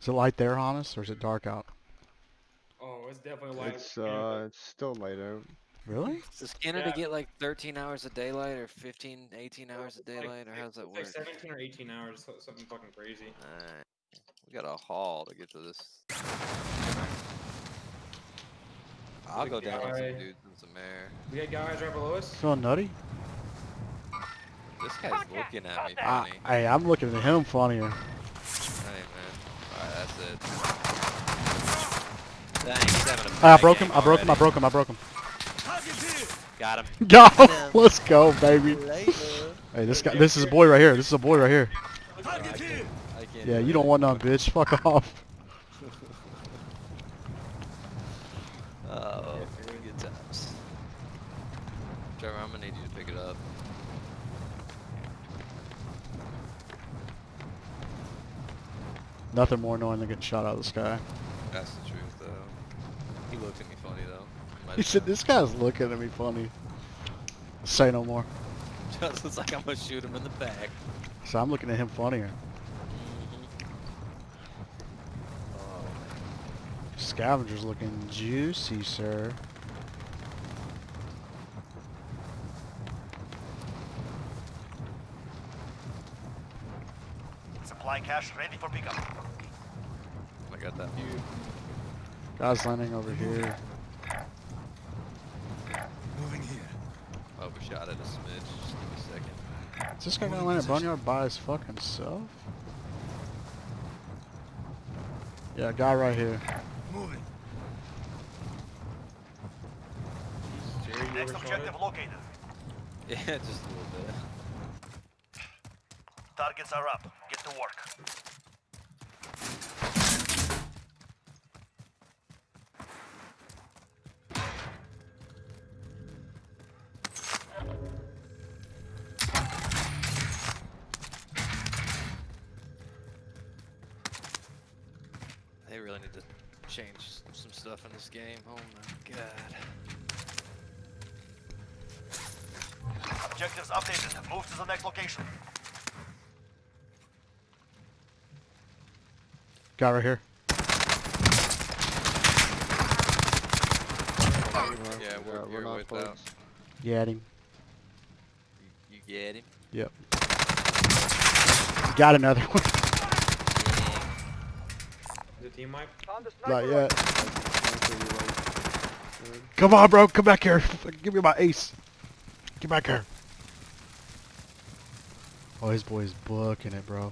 Is it light there, Hannes, or is it dark out? Oh, it's definitely light. It's still light out. Really? Does Canada get like 13 hours of daylight or 15, 18 hours of It's like, daylight, or how does that it's like work? 17 or 18 hours, something fucking crazy. We got a haul to get to this. I'll go down with some dudes in some air. We got guys right below us. Feeling nutty? This guy's looking at me funny. Hey, I'm looking at him funnier. Hey, man. Alright, that's it. Dang, he's having a I bad broke game him. I broke him. I already. broke him. I broke him. Got him. Go! Let's go, baby. Later. Hey, this guy. This is a boy right here. This is a boy right here. I can't Yeah, do you it don't want none, anymore. bitch. Fuck off. Oh, good times. Trevor, I'm gonna need you to pick it up. Nothing more annoying than getting shot out of the sky. That's the truth, though. He looked at me funny, though. He said, "This guy's looking at me funny." Say no more. Just looks like I'm gonna shoot him in the back. So I'm looking at him funnier. Scavenger's looking juicy, sir. Supply cache ready for pickup. I got that view. Guy's landing over here. Moving here. Overshot it a smidge. Just give me a second. Is this guy gonna land at Boneyard by his fucking self? Yeah, guy right here. Moving. Jerry, you Next overshot objective it? located. Yeah, just a little bit. Targets are up. Get to work. They really need to change some stuff in this game. Oh my god. Objectives updated. Move to the next location. Guy right here. Yeah, we're not with close. out. You had him. You get him? Yep. Got another one. Is it team wipe? Not yet. Come on, bro. Come back here. Give me my ace. Get back here. Oh, his boy's booking it, bro.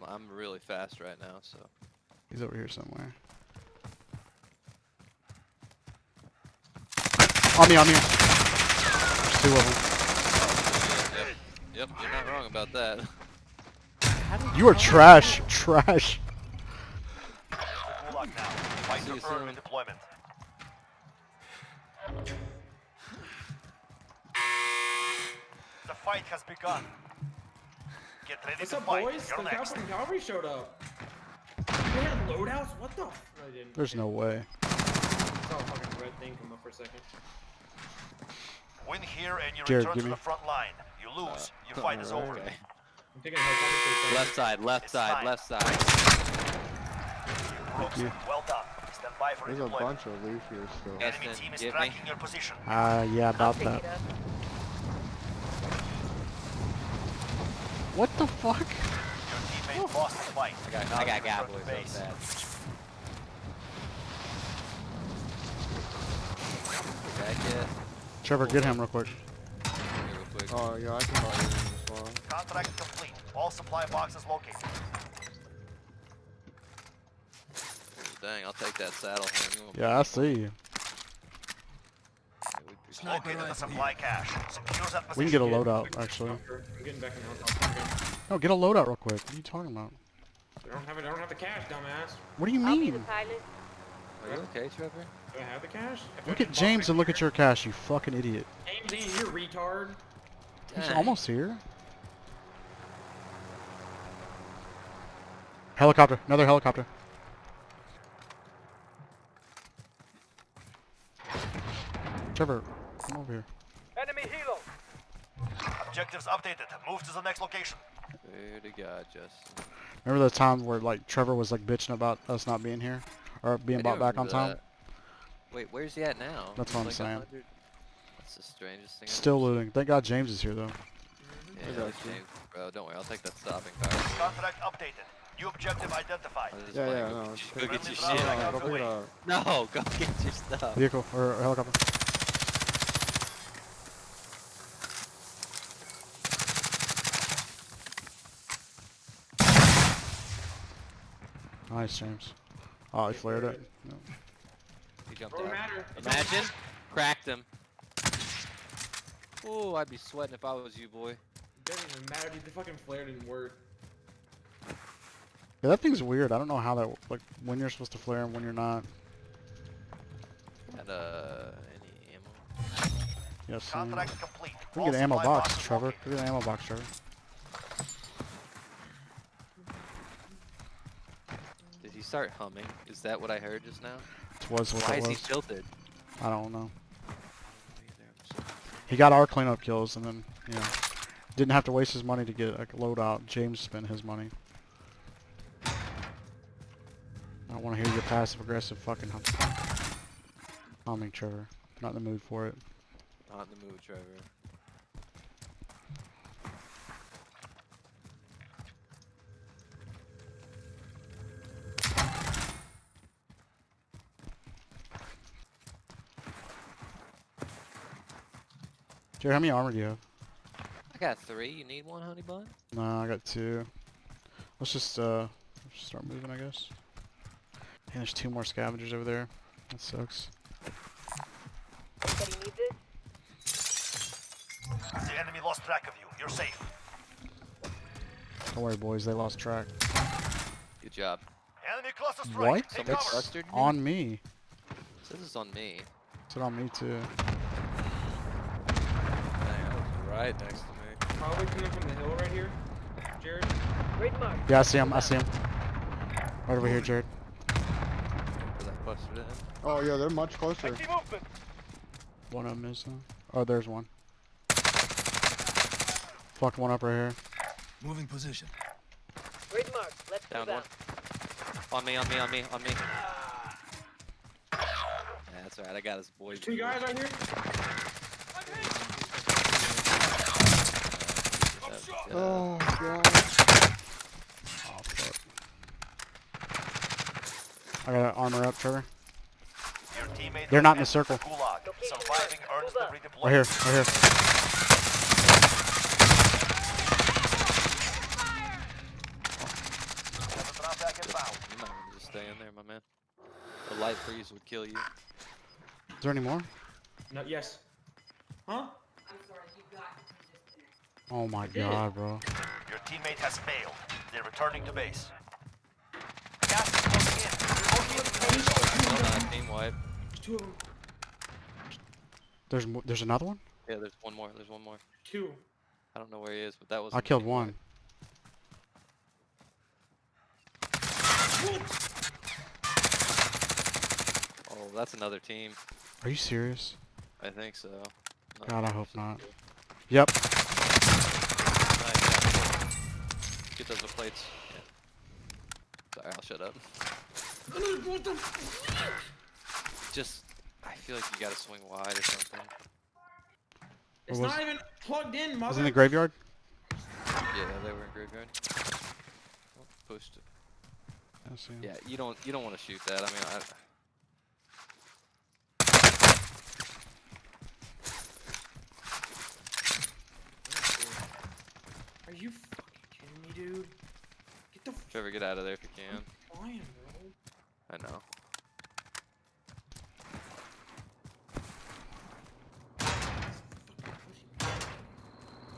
I'm really fast right now, so. He's over here somewhere. On me, on me. There's two of them. Yep, you're not wrong about that. You are trash. Trash. Good luck now. Fight See to you earn soon. redeployment. The fight has begun. Get ready What's to up, fight. boys? You're The next. Captain Cavalry showed up. They had loadouts? What the f- I didn't. There's no way. I saw a fucking red thing come up for a second. Win here and you Jared, return give to me. the front line. You lose. Your fight is over. Okay. I'm taking a helicopter. Left side, left It's side, time. left side. Brooks, you. well done. Stand by for There's a redeployment. bunch of loot here still. Yes. Enemy Destin, team is get me. tracking your position. Yeah, about that. What the fuck? Your teammate lost the fight. I got Now boys return to base. so bad. Back yet? Trevor, get him real quick. Here real quick. Oh, yeah, I can buy you as well. Contract complete. All supply boxes located. Dang, I'll take that saddle. Man. You want- Yeah, I see you. Located the supply cache. Secure that position. We can get a loadout, actually. I'm getting back in the helicopter again. No, get a loadout real quick. What are you talking about? I don't have it. I don't have the cash, dumbass. What do you I'll be the mean? pilot. Are you okay, Trevor? Do I have the cash? Look at James and look at your cash, you fucking idiot. James, ain't you retard? He's Dang. almost here. Helicopter. Another helicopter. Trevor, come over here. Enemy helo. Objectives updated. Move to the next location. Swear to God, Justin. Remember the time where like Trevor was like bitching about us not being here, or being I do brought back on remember time? that. Wait, where's he at now? That's He's what I'm like saying. 100? That's the strangest thing. I've Still ever seen. looting. Thank God James is here though. Yeah, I got that's you. James, bro. Don't worry, I'll take that stopping car. Contract updated. New objective identified. I was just Yeah, playing. yeah, Go no. get it's your- Go get good. your Friendly shit. drone Go pick it up. No, go get your stuff. Vehicle or helicopter. Nice, James. Oh, he flared it. No. He jumped Don't out. matter. It don't Imagine, matter. cracked him. Ooh, I'd be sweating if I was you, boy. It doesn't even matter, dude. The fucking flare didn't work. Yeah, that thing's weird. I don't know how that like when you're supposed to flare and when you're not. Got any ammo? Yes. Contract complete. We All can get an ammo supply box, boxes Trevor. located. We get an ammo box, Trevor. Did he start humming? Is that what I heard just now? It was what Why it is he was. tilted? I don't know. He got our cleanup kills and then, you know, didn't have to waste his money to get a loadout. James spent his money. I don't want to hear your passive aggressive fucking humming, Trevor. Not in the mood for it. Not in the mood, Trevor. Jared, how many armor do you have? I got 3. You need one, honey bun? No, I got 2. Let's just start moving, I guess. And there's 2 more scavengers over there. That sucks. Anybody need this? The enemy lost track of you. You're safe. Don't worry, boys. They lost track. Good job. Enemy cluster strike. What? Take Somebody cover. clustered me? On me. This is on me. It's on me too. Dang, that was right next to me. Probably coming from the hill right here. Jared. Great mark. Yeah, I see him. I see him. Right over here, Jared. Because I clustered it in. Oh, yeah, they're much closer. Enemy movement. One of them is. Oh, there's one. Fucked one up right here. Moving position. Great mark. Let's Down move one. out. On me, on me, on me, on me. Yeah, that's alright. I got his boys. 2 guys right here. Oh, God. Oh, fuck. I got armor up, Trevor. Your teammate They're has not in the entered circle. Gulag. Location Surviving marked. earns Move the up. redeployment. Right here. Right here. Seventh round back inbound. You might want to just stay in there, my man. The light freeze would kill you. Is there any more? No. Yes. Huh? Oh my did. god, bro. Your teammate has failed. They're returning to base. Gas is closing in. Relocating Still not a team wipe. There's 2 of them. There's another one? Yeah, there's one more. There's one more. 2. I don't know where he is, but that was. I killed one. Oh, that's another team. Are you serious? I think so. Not God, I hope 100% not. sure. Yep. Nice, yeah. Get those plates. Yeah. Sorry, I'll shut up. Just, I feel like you gotta swing wide or something. It's was- not even plugged in, Was mother. it in the graveyard? Yeah, they were in graveyard. Oh, pushed it. I see him. Yeah, you don't want to shoot that. I mean, Are you fucking kidding me, dude? Get the Trevor, get out of there if you can. flying, bro. I know.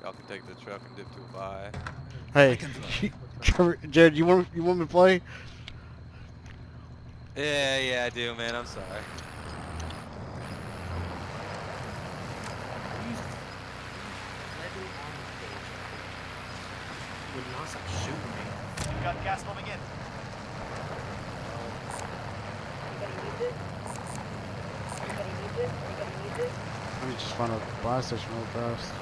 Y'all can take the truck and dip to a bye. Hey, Trevor, Jared, you want me to play? Yeah, I do, man. I'm sorry. Would not stop shooting me. You got gas moving in. Anybody need this? Anybody need this? Anybody need this? Let me just find a buy station real fast.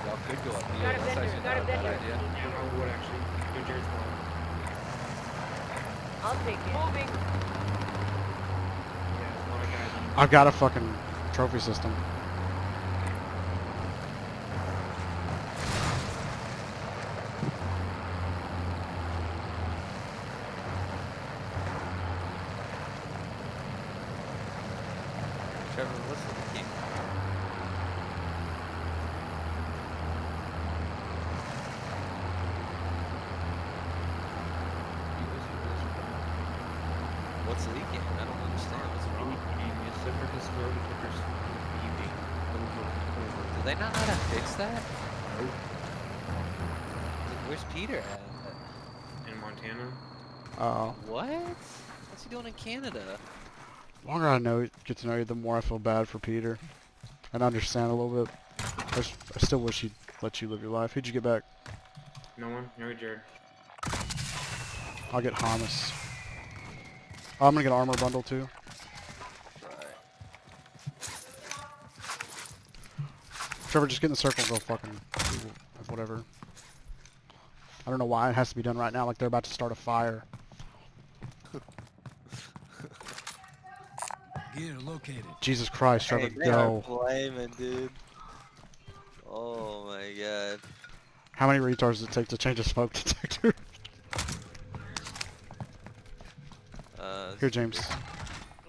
Y'all Could go up Got here. a That's vendor, actually got not a a bad vendor. idea. Yeah, I would actually. Go Jared's spot. I'll take it. Moving. Yeah, there's a lot of guys on. I've got a fucking trophy system. Trevor, what's the game? What's leaking? I don't understand. What's wrong? Except for his throat detector's beeping over and over. Do they not know how to fix that? Where's Peter at? In Montana. Uh-oh. What? What's he doing in Canada? The longer I know, get to know you, the more I feel bad for Peter. And understand a little bit. I still wish he'd let you live your life. Who'd you get back? No one? No, Jared. I'll get Hamas. Oh, I'm gonna get armor bundle too. Right. Trevor, just get in the circle and go fucking do whatever. I don't know why it has to be done right now, like they're about to start a fire. Gear located. Jesus Christ, Trevor, Hey, they are go. flaming, dude. Oh my god. How many retards does it take to change a smoke detector? Here, James.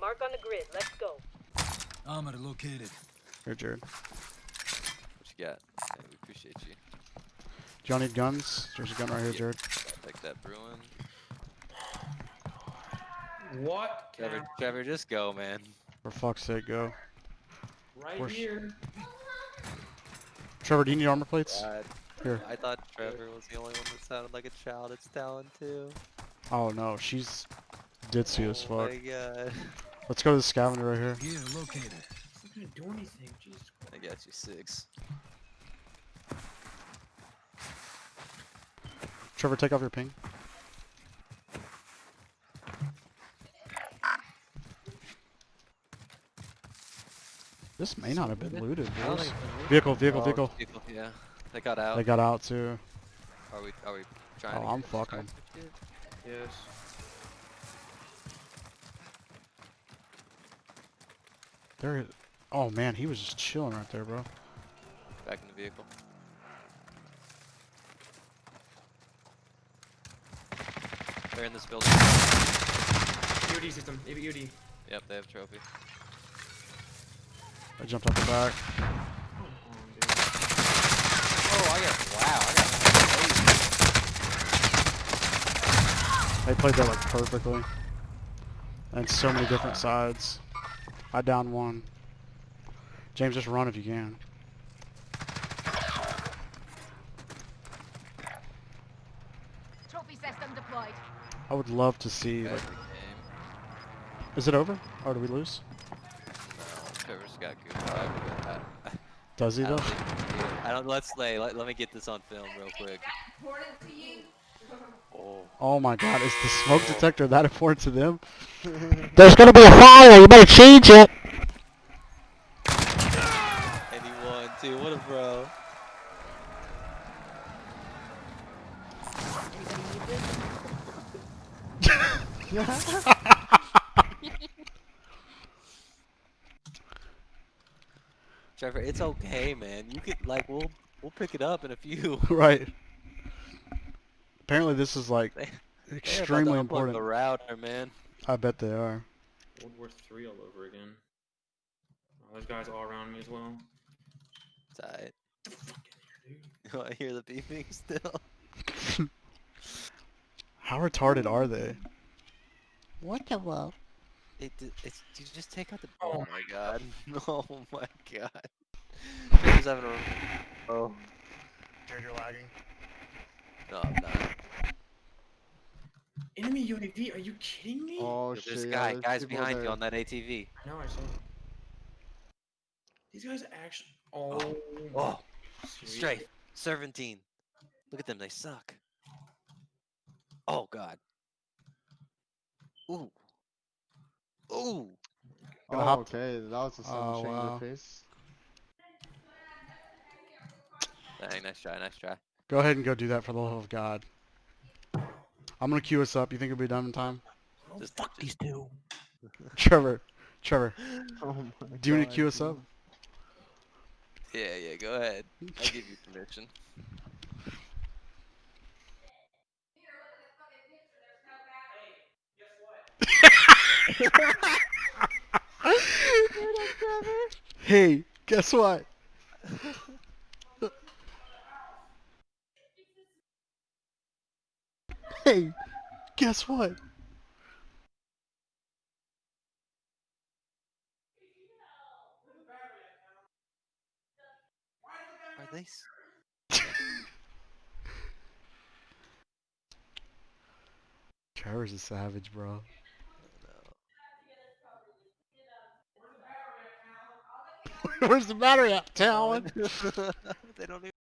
Mark on the grid. Let's go. Armor located. Here, Jared. What you got? Hey, we appreciate you. Do y'all need guns? There's a gun right here, Yeah. Jared. I'll take that Bruin. What? Trevor, just go, man. For fuck's sake, go. Right Where's- here. Trevor, do you need armor plates? God. Here. I thought Trevor was the only one that sounded like a child. It's Talon too. Oh no, she's ditzy as Oh fuck. my god. Let's go to the scavenger right here. Gear located. It's not gonna do anything. Jesus Christ. I got you 6. Trevor, take off your ping. This may not have been looted, I don't boys. think it's been Vehicle, looted. vehicle, Oh, vehicle. vehicle. Yeah. They got out. They got out too. Are we trying Oh, to I'm get fucking. distracted here? Yes. There. Oh man, he was just chilling right there, bro. Back in the vehicle. They're in this building. EOD system. EOD. Yep, they have trophy. I jumped up the back. Come on, dude. Oh, I got They played that like perfectly. And so many different sides. I downed one. James, just run if you can. Trophy system deployed. I would love to see. Guys, Like, the game. is it over? Or do we lose? No, Trevor's got good vibe. Does he I though? don't think, I don't. Let's play. Let me get this on film real quick. Oh. Oh my God! Is the smoke detector that important to them? There's gonna be a fire, you better change it. And he won too. What a bro. Trevor, it's okay, man. You could like we'll pick it up in a few. Right. Apparently, this is like They're about to extremely unplug important. the router, man. I bet they are. World War III all over again. Oh, there's guys all around me as well. Tight. Get the fuck in here, dude. I hear the beeping still. How retarded are they? What the world? It's you just take out the. Oh Oh my my god. Oh my god. Trevor's having a. Oh. Jared, you're lagging. No, I'm not. Enemy UAV? Are you kidding me? Oh There's shit! guy, there's guys people behind there. you on that ATV. I know, I saw. These guys actually. Oh. Oh, Sweet. straight. Serpentine. Look at them, they suck. Oh god. Ooh. Ooh. Gonna Oh, hop- okay, that was a sudden Oh, change wow. of pace. Dang, nice try, nice try. Go ahead and go do that for the love of God. I'm gonna queue us up. You think it'll be done in time? Oh, Just- fuck these two. Trevor, Oh my do you want to God, queue us dude. up? Yeah, go ahead. I give you permission. Hey, guess what? Hey, guess what? Are they? s- Trevor's a savage, bro. Where's the battery at, Talon? They don't even.